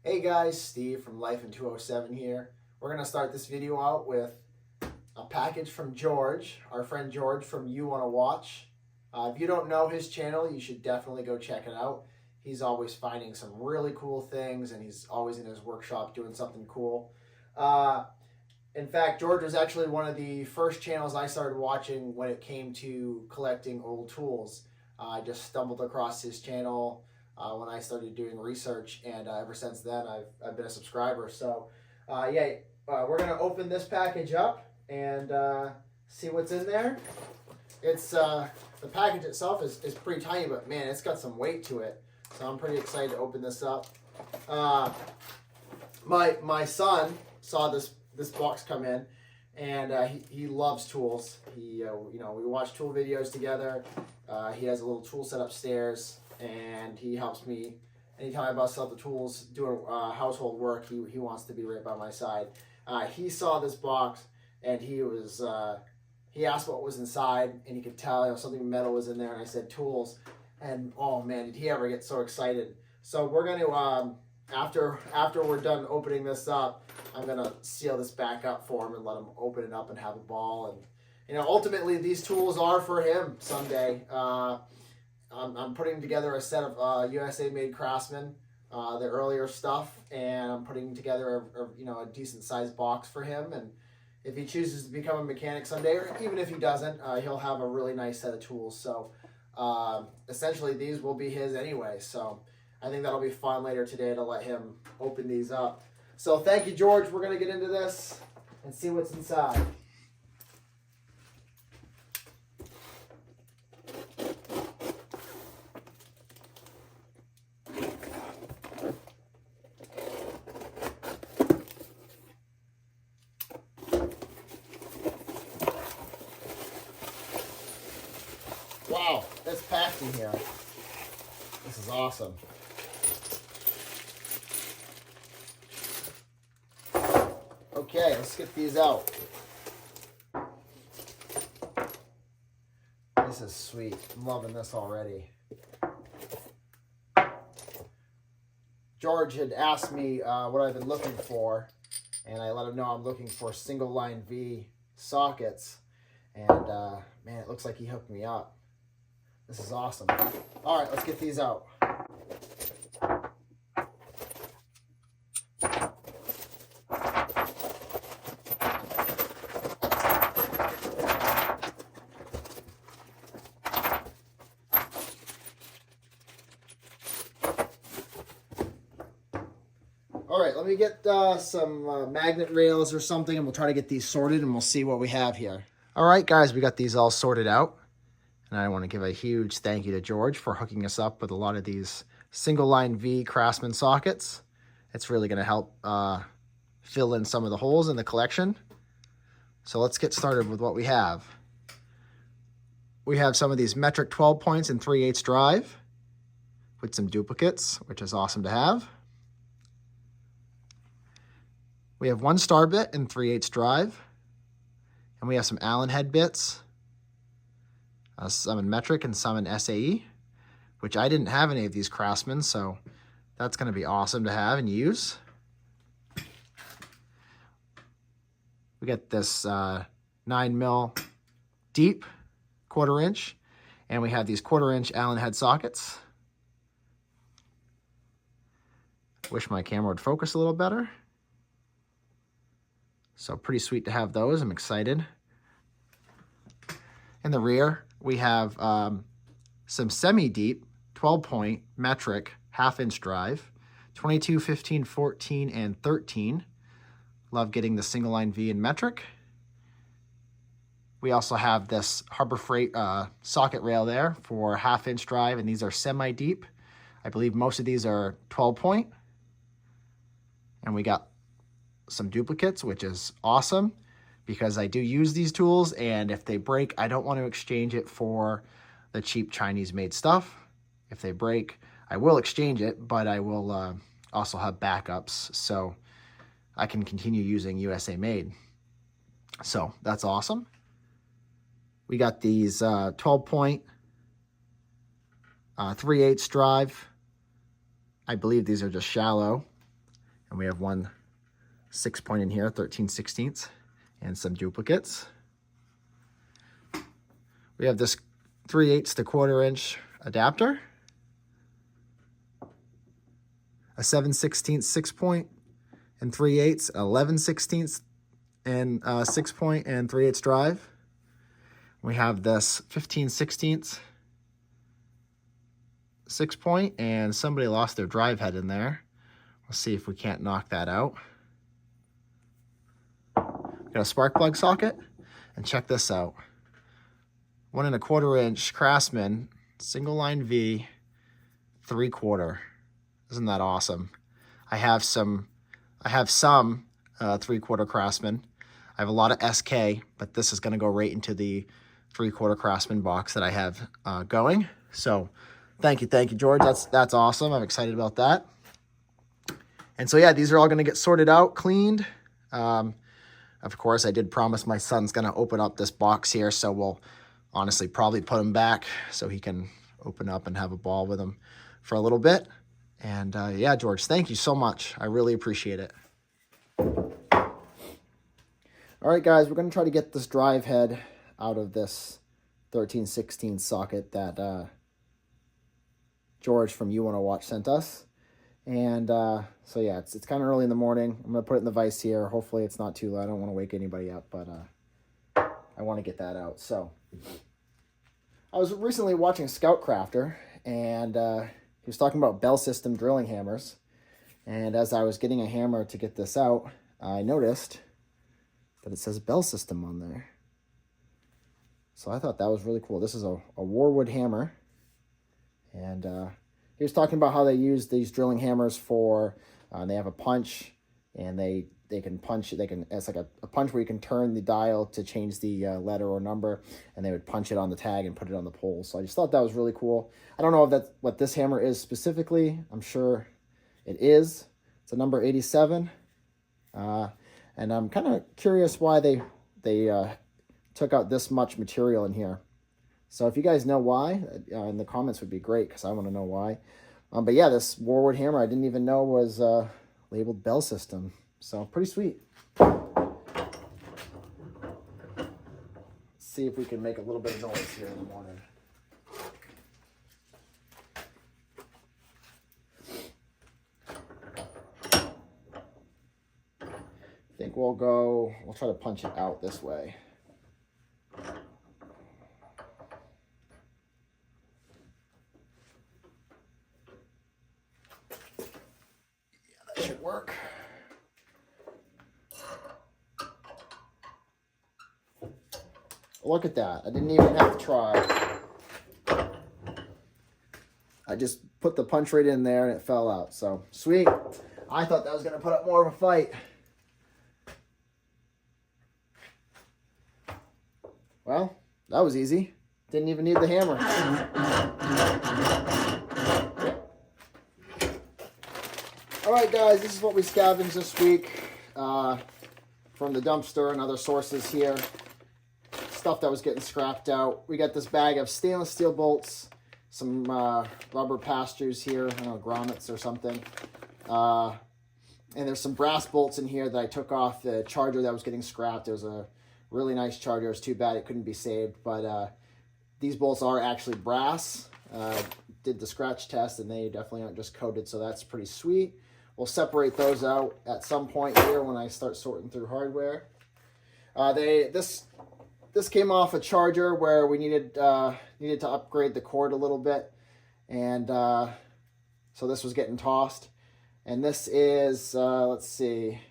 Hey guys, Steve from Life in 207 here. We're going to start this video out with a package from George, our friend George from You Wanna Watch. If you don't know his channel, you should definitely go check it out. He's always finding some really cool things and he's always in his workshop doing something cool. In fact, George was actually one of the first channels I started watching when it came to collecting old tools. I just stumbled across his channel when I started doing research, and ever since then I've been a subscriber. So we're gonna open this package up and see what's in there. It's the package itself is pretty tiny, but man, it's got some weight to it. So I'm pretty excited to open this up. My son saw this box come in, and he loves tools. He we watch tool videos together. He has a little tool set upstairs, and he helps me anytime I bust out the tools doing household work. He wants to be right by my side. He saw this box, and he asked what was inside, and he could tell something metal was in there, and I said tools, and oh man, did he ever get so excited. So we're going to after we're done opening this up, I'm gonna seal this back up for him and let him open it up and have a ball. And ultimately these tools are for him someday. I'm putting together a set of USA made Craftsman, the earlier stuff, and I'm putting together a decent sized box for him. And if he chooses to become a mechanic someday, or even if he doesn't, he'll have a really nice set of tools. So essentially these will be his anyway. So I think that'll be fun later today to let him open these up. So thank you, George. We're going to get into this and see what's inside. Wow, it's packed in here. This is awesome. Okay, let's get these out. This is sweet. I'm loving this already. George had asked me what I've been looking for, and I let him know I'm looking for single line V sockets. And man, it looks like he hooked me up. This is awesome. All right, let's get these out. All right, let me get some magnet rails or something, and we'll try to get these sorted, and we'll see what we have here. All right, guys, we got these all sorted out, and I want to give a huge thank you to George for hooking us up with a lot of these single line V Craftsman sockets. It's really going to help fill in some of the holes in the collection. So let's get started with what we have. We have some of these metric 12 points and 3/8 drive with some duplicates, which is awesome to have. We have one star bit in 3/8 drive, and we have some Allen head bits, some in metric and some in SAE, which I didn't have any of these Craftsman, so that's going to be awesome to have and use. We got this 9mm deep 1/4 inch, and we have these 1/4 inch Allen head sockets. Wish my camera would focus a little better. So pretty sweet to have those. I'm excited. In the rear, we have some semi-deep 12-point metric 1/2 inch drive, 22, 15, 14, and 13. Love getting the single line V in metric. We also have this Harbor Freight socket rail there for 1/2 inch drive, and these are semi-deep. I believe most of these are 12-point. And we got some duplicates, which is awesome because I do use these tools, and if they break, I don't want to exchange it for the cheap Chinese made stuff. If they break, I will exchange it, but I will also have backups so I can continue using USA made. So that's awesome. We got these 12-point 3/8 drive. I believe these are just shallow. And we have one 6-point in here, 13/16, and some duplicates. We have this 3/8 to 1/4" adapter, a 7/16 6-point and 3/8, 11/16 and 6-point and 3/8 drive. We have this 15/16 6-point, and somebody lost their drive head in there. We'll see if we can't knock that out. Got a spark plug socket, and check this out. 1 1/4" Craftsman, single line V, 3/4. Isn't that awesome? I have some 3/4 Craftsman. I have a lot of SK, but this is going to go right into the 3/4 Craftsman box that I have going. So thank you, George. That's awesome. I'm excited about that. And so yeah, these are all going to get sorted out, cleaned. Of course, I did promise my son's going to open up this box here, so we'll honestly probably put him back so he can open up and have a ball with him for a little bit. And yeah, George, thank you so much. I really appreciate it. All right, guys, we're going to try to get this drive head out of this 13/16 socket that George from You Wanna Watch sent us. And so yeah, it's kind of early in the morning. I'm going to put it in the vise here. Hopefully it's not too loud. I don't want to wake anybody up, but I want to get that out. So I was recently watching Scout Crafter, and he was talking about bell system drilling hammers. And as I was getting a hammer to get this out, I noticed that it says bell system on there. So I thought that was really cool. This is a Warwood hammer. And he was talking about how they use these drilling hammers for, they have a punch, and they can punch it. It's like a punch where you can turn the dial to change the letter or number, and they would punch it on the tag and put it on the pole. So I just thought that was really cool. I don't know if that's what this hammer is specifically. I'm sure it is. It's a number 87. And I'm kind of curious why they took out this much material in here. So if you guys know why, in the comments would be great, because I want to know why. But yeah, this Warwood hammer I didn't even know was labeled bell system. So pretty sweet. Let's see if we can make a little bit of noise here in the morning. I think we'll try to punch it out this way. Should work. Look at that. I didn't even have to try. I just put the punch right in there and it fell out. So sweet. I thought that was going to put up more of a fight. Well, that was easy. Didn't even need the hammer. Alright guys, this is what we scavenged this week from the dumpster and other sources here. Stuff that was getting scrapped out. We got this bag of stainless steel bolts, some rubber pastures here, I don't know, grommets or something. And there's some brass bolts in here that I took off the charger that was getting scrapped. It was a really nice charger. It was too bad it couldn't be saved, but these bolts are actually brass. Did the scratch test and they definitely aren't just coated, so that's pretty sweet. We'll separate those out at some point here when I start sorting through hardware. This came off a charger where we needed to upgrade the cord a little bit, and so this was getting tossed. And this is let's see,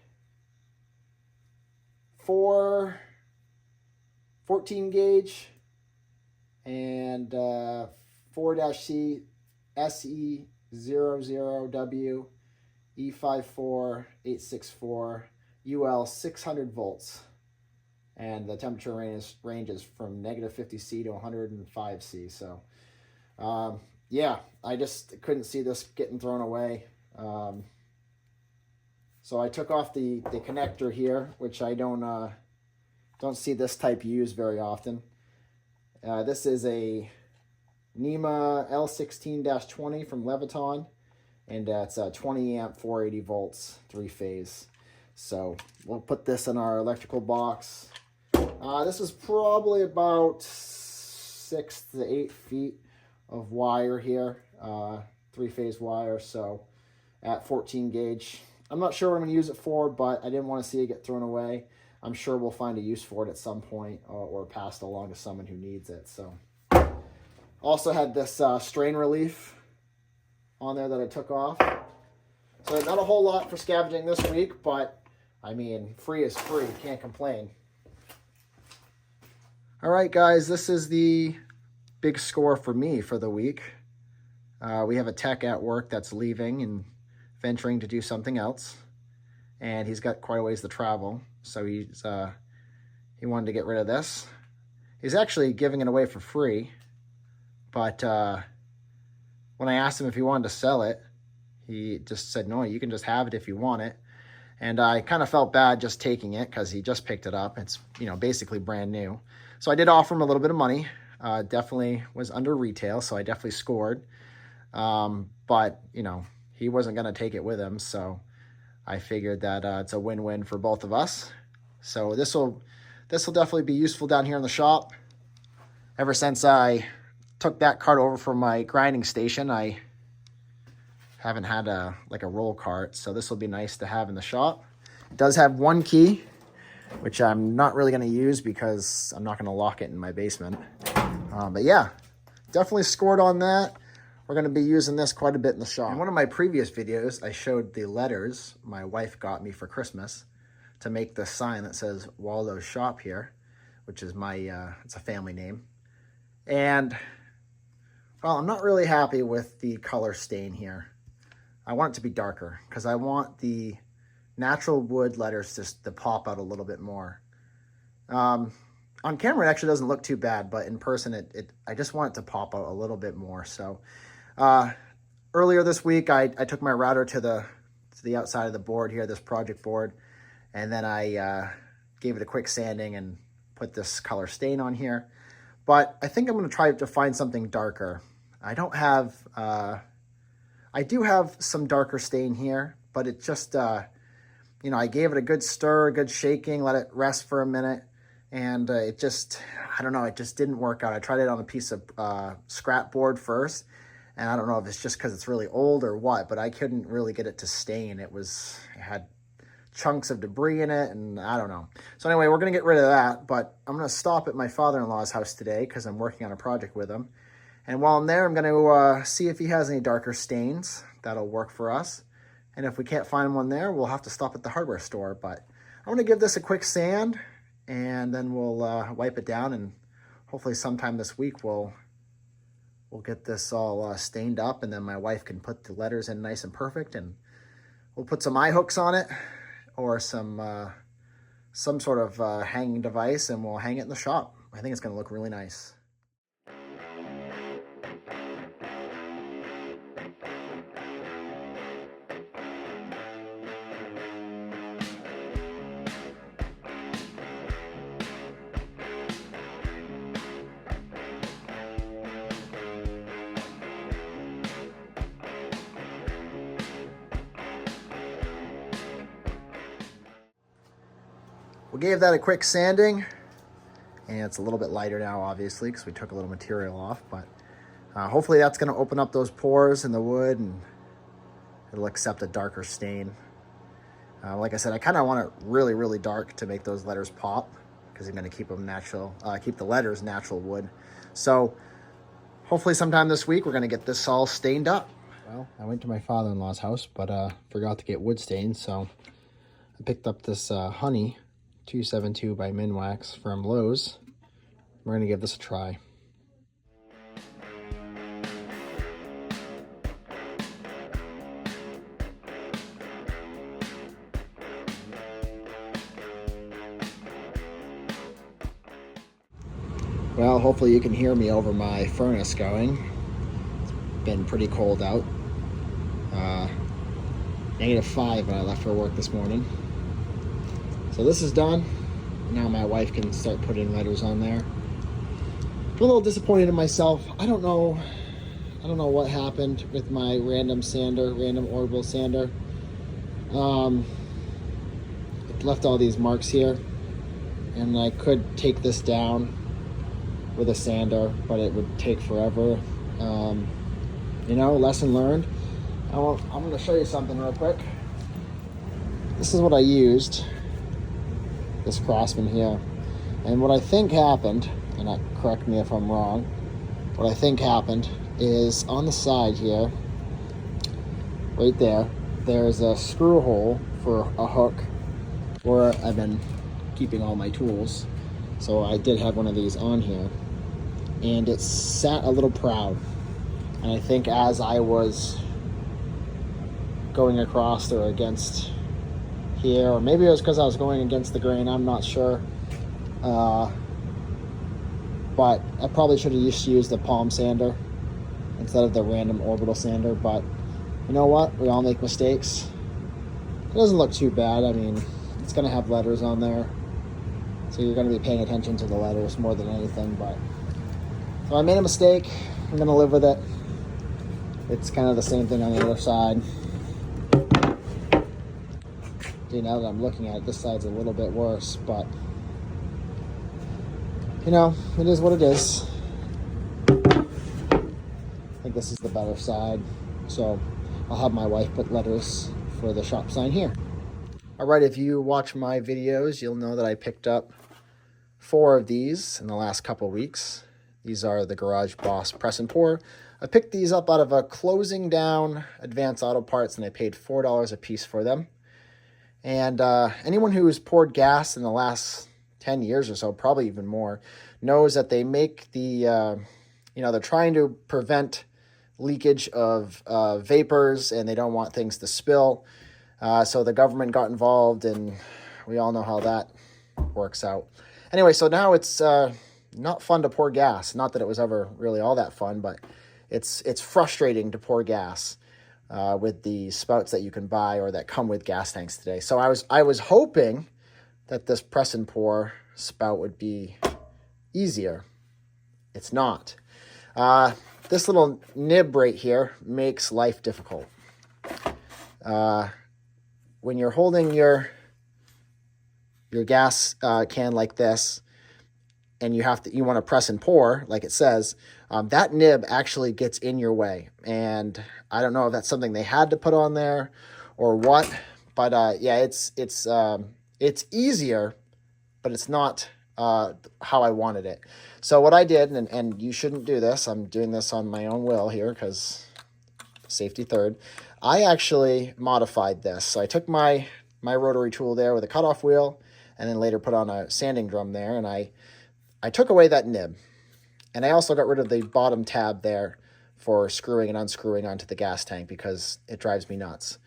14 gauge and 4-C SE00W E54864 UL 600 volts. And the temperature ranges from -50°C to 105°C. So, yeah, I just couldn't see this getting thrown away. So I took off the connector here, which I don't see this type used very often. This is a NEMA L16-20 from Leviton, and it's a 20 amp, 480 volts, 3-phase. So we'll put this in our electrical box. This is probably about 6 to 8 feet of wire here, 3-phase wire, so at 14 gauge. I'm not sure what I'm going to use it for, but I didn't want to see it get thrown away. I'm sure we'll find a use for it at some point, or pass it along to someone who needs it. So also had this strain relief on there that I took off. So not a whole lot for scavenging this week, but I mean, free is free, can't complain. All right, guys, this is the big score for me for the week. We have a tech at work that's leaving and venturing to do something else, and he's got quite a ways to travel, so he wanted to get rid of this. He's actually giving it away for free, but when I asked him if he wanted to sell it, he just said, no, you can just have it if you want it. And I kind of felt bad just taking it because he just picked it up. It's, you know, basically brand new. So I did offer him a little bit of money. Definitely was under retail, so I definitely scored. But, you know, he wasn't going to take it with him, so I figured that it's a win-win for both of us. So this will definitely be useful down here in the shop. Ever since I took that cart over from my grinding station, I haven't had a roll cart, so this will be nice to have in the shop. It does have one key, which I'm not really going to use because I'm not going to lock it in my basement. But yeah, definitely scored on that. We're going to be using this quite a bit in the shop. In one of my previous videos, I showed the letters my wife got me for Christmas to make the sign that says Waldo's Shop here, which is my, it's a family name. And, well, I'm not really happy with the color stain here. I want it to be darker because I want the natural wood letters just to pop out a little bit more. On camera, it actually doesn't look too bad, but in person, I just want it to pop out a little bit more. So earlier this week, I took my router to the outside of the board here, this project board, and then I gave it a quick sanding and put this color stain on here. But I think I'm going to try to find something darker. I don't have... I do have some darker stain here, but it just, you know, I gave it a good stir, a good shaking, let it rest for a minute, and it just, I don't know, it just didn't work out. I tried it on a piece of scrap board first, and I don't know if it's just because it's really old or what, but I couldn't really get it to stain. It had chunks of debris in it, and I don't know. So anyway, we're going to get rid of that, but I'm going to stop at my father-in-law's house today because I'm working on a project with him. And while I'm there, I'm going to see if he has any darker stains. That'll work for us. And if we can't find one there, we'll have to stop at the hardware store. But I'm going to give this a quick sand, and then we'll wipe it down. And hopefully sometime this week we'll get this all stained up, and then my wife can put the letters in nice and perfect. And we'll put some eye hooks on it or some sort of hanging device, and we'll hang it in the shop. I think it's going to look really nice. We gave that a quick sanding, and it's a little bit lighter now, obviously, because we took a little material off, but hopefully that's going to open up those pores in the wood, and it'll accept a darker stain. Like I said, I kind of want it really, really dark to make those letters pop, because I'm going to keep them natural, keep the letters natural wood. So hopefully sometime this week, we're going to get this all stained up. Well, I went to my father-in-law's house, but forgot to get wood stains, so I picked up this Honey 272 by Minwax from Lowe's. We're going to give this a try. Well, hopefully you can hear me over my furnace going. It's been pretty cold out. -5 when I left for work this morning. So this is done. Now my wife can start putting letters on there. I'm a little disappointed in myself. I don't know I don't know what happened with my random orbital sander. It left all these marks here, and I could take this down with a sander, but it would take forever. Lesson learned. I'm going to show you something real quick. This is what I used, this Craftsman here. And what I think happened, and correct me if I'm wrong, what I think happened is on the side here, right there, there's a screw hole for a hook where I've been keeping all my tools. So I did have one of these on here, and it sat a little proud. And I think as I was going across or against here, or maybe it was because I was going against the grain, I'm not sure. But I probably should have used the palm sander instead of the random orbital sander. But you know what? We all make mistakes. It doesn't look too bad. I mean, it's going to have letters on there, so you're going to be paying attention to the letters more than anything. But so I made a mistake. I'm going to live with it. It's kind of the same thing on the other side. Now that I'm looking at it, this side's a little bit worse, but it is what it is. I think this is the better side, so I'll have my wife put letters for the shop sign here. All right, if you watch my videos, you'll know that I picked up 4 of these in the last couple weeks. These are the Garage Boss Press and Pour. I picked these up out of a closing down Advance Auto Parts, and I paid $4 a piece for them. And anyone who has poured gas in the last 10 years or so, probably even more, knows that they make the, they're trying to prevent leakage of vapors, and they don't want things to spill. So the government got involved, and we all know how that works out. Anyway, so now it's not fun to pour gas. Not that it was ever really all that fun, but it's frustrating to pour gas with the spouts that you can buy or that come with gas tanks today. So I was hoping that this press and pour spout would be easier. It's not. This little nib right here makes life difficult. When you're holding your gas can like this, and you want to press and pour like it says, that nib actually gets in your way. And I don't know if that's something they had to put on there or what, but it's easier, but it's not how I wanted it. So what I did, and you shouldn't do this, I'm doing this on my own will here because safety third, I actually modified this. So I took my rotary tool there with a cutoff wheel, and then later put on a sanding drum there, and I took away that nib. And I also got rid of the bottom tab there for screwing and unscrewing onto the gas tank because it drives me nuts.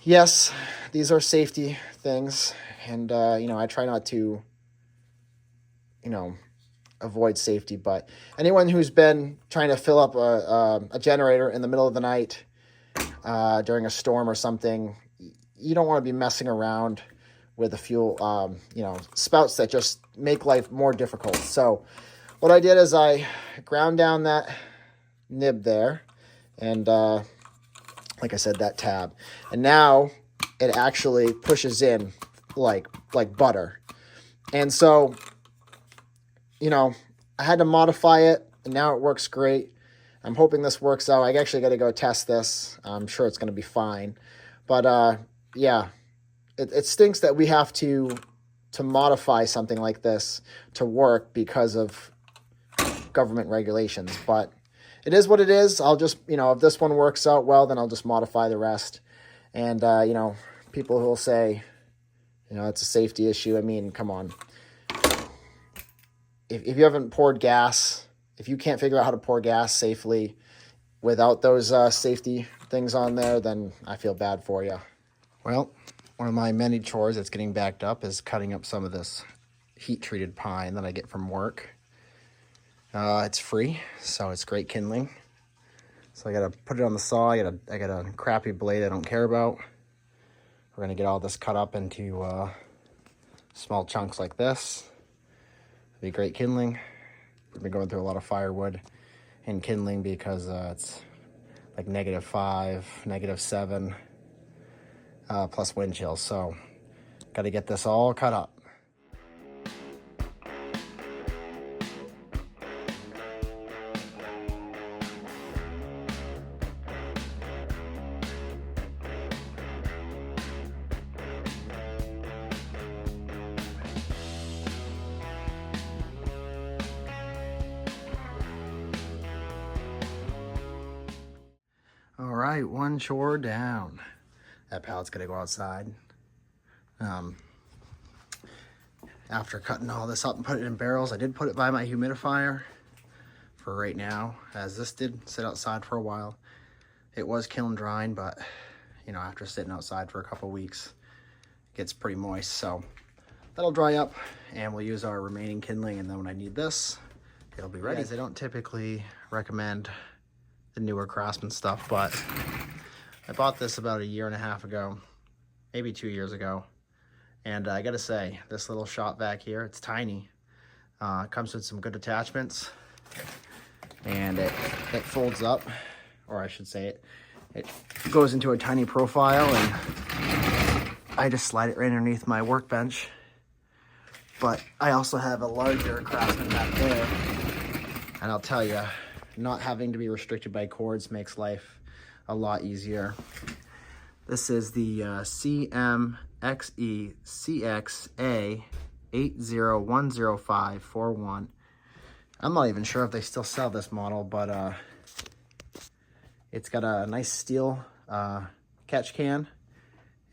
Yes, these are safety things, and I try not to avoid safety, but anyone who's been trying to fill up a generator in the middle of the night during a storm or something, you don't want to be messing around with the fuel, spouts that just make life more difficult. So what I did is I ground down that nib there, and like I said, that tab, and now it actually pushes in like butter. And so I had to modify it, and now it works great. I'm hoping this works out. I actually got to go test this. I'm sure it's going to be fine, but yeah, it stinks that we have to modify something like this to work because of government regulations, but it is what it is. I'll just, if this one works out well, then I'll just modify the rest. And, people who will say, it's a safety issue. I mean, come on. If you haven't poured gas, if you can't figure out how to pour gas safely without those safety things on there, then I feel bad for you. Well, one of my many chores that's getting backed up is cutting up some of this heat-treated pine that I get from work. It's free, so it's great kindling. So I gotta put it on the saw. I got a crappy blade I don't care about. We're gonna get all this cut up into small chunks like this. It'll be great kindling. We've been going through a lot of firewood, in kindling because it's like -5, -7, plus wind chills. So got to get this all cut up. All right, one chore down. That pallet's gonna go outside. After cutting all this up and put it in barrels, I did put it by my humidifier for right now, as this did sit outside for a while. It was kiln drying, but you know, after sitting outside for a couple weeks, it gets pretty moist. So that'll dry up and we'll use our remaining kindling, and then when I need this, it'll be ready. Guys, I don't typically recommend the newer Craftsman stuff, but I bought this about 1.5 years ago, maybe 2 years ago. And I gotta say, this little shop vac here, it's tiny. It comes with some good attachments, and it folds up, or I should say it goes into a tiny profile, and I just slide it right underneath my workbench. But I also have a larger Craftsman back there, and I'll tell you, not having to be restricted by cords makes life a lot easier. This is the CMXE CXA 8010541. I'm not even sure if they still sell this model, but it's got a nice steel catch can,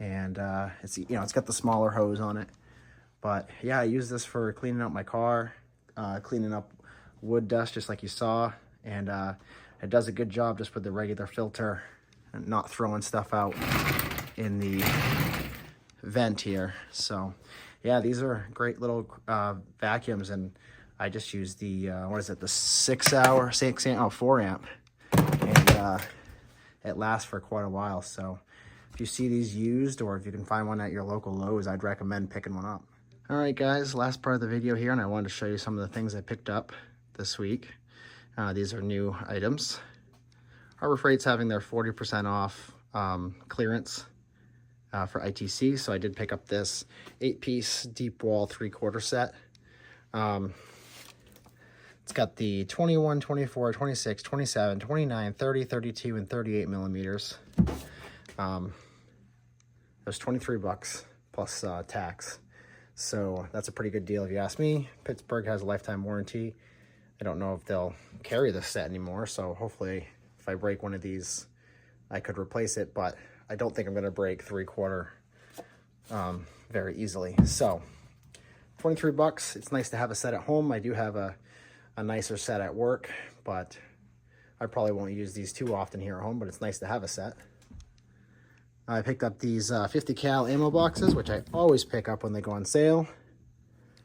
and it's got the smaller hose on it. But yeah, I use this for cleaning out my car, cleaning up wood dust, just like you saw, and it does a good job just with the regular filter and not throwing stuff out in the vent here. So yeah, these are great little vacuums, and I just use the what is it, the 4 amp, and it lasts for quite a while. So if you see these used, or if you can find one at your local Lowe's, I'd recommend picking one up. All right guys, last part of the video here, and I wanted to show you some of the things I picked up this week. These are new items. Harbor Freight's having their 40% off clearance for ITC, so I did pick up this 8-piece deep wall 3/4 set. It's got the 21, 24, 26, 27, 29, 30, 32, and 38 millimeters. It was $23 plus tax, so that's a pretty good deal if you ask me. Pittsburgh has a lifetime warranty. I don't know if they'll carry this set anymore, so hopefully if I break one of these, I could replace it, but I don't think I'm going to break 3/4 very easily. So $23. It's nice to have a set at home. I do have a nicer set at work, but I probably won't use these too often here at home, but it's nice to have a set. I picked up these 50 cal ammo boxes, which I always pick up when they go on sale.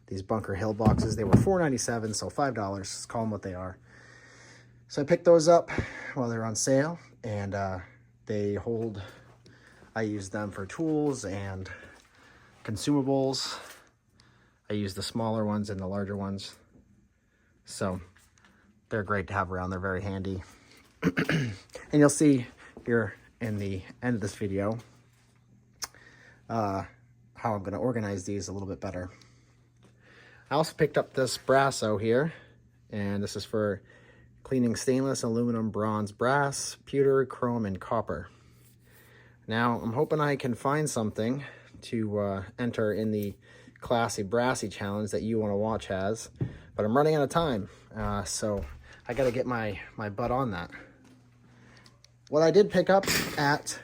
These Bunker Hill boxes, they were $4.97, so $5. Just call them what they are. So I picked those up while they were on sale, and they hold, I use them for tools and consumables. I use the smaller ones and the larger ones. So they're great to have around. They're very handy. And you'll see here in the end of this video how I'm going to organize these a little bit better. I also picked up this Brasso here, and this is for cleaning stainless, aluminum, bronze, brass, pewter, chrome, and copper. Now, I'm hoping I can find something to enter in the Classy Brassy challenge that You Want to Watch has, but I'm running out of time, so I got to get my butt on that. What I did pick up at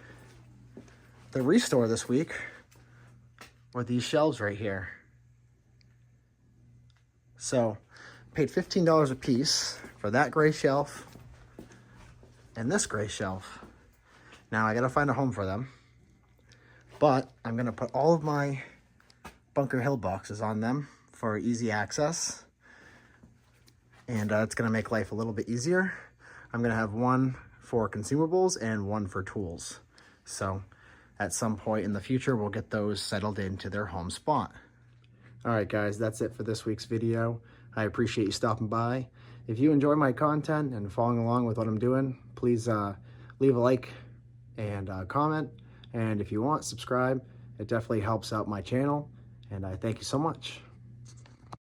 the Restore this week were these shelves right here. So, paid $15 a piece for that gray shelf and this gray shelf. Now I gotta find a home for them, but I'm gonna put all of my Bunker Hill boxes on them for easy access, and it's gonna make life a little bit easier. I'm gonna have one for consumables and one for tools. So at some point in the future, we'll get those settled into their home spot. All right, guys, that's it for this week's video. I appreciate you stopping by. if you enjoy my content and following along with what I'm doing, please leave a like and comment. And if you want, subscribe. It definitely helps out my channel. And I thank you so much.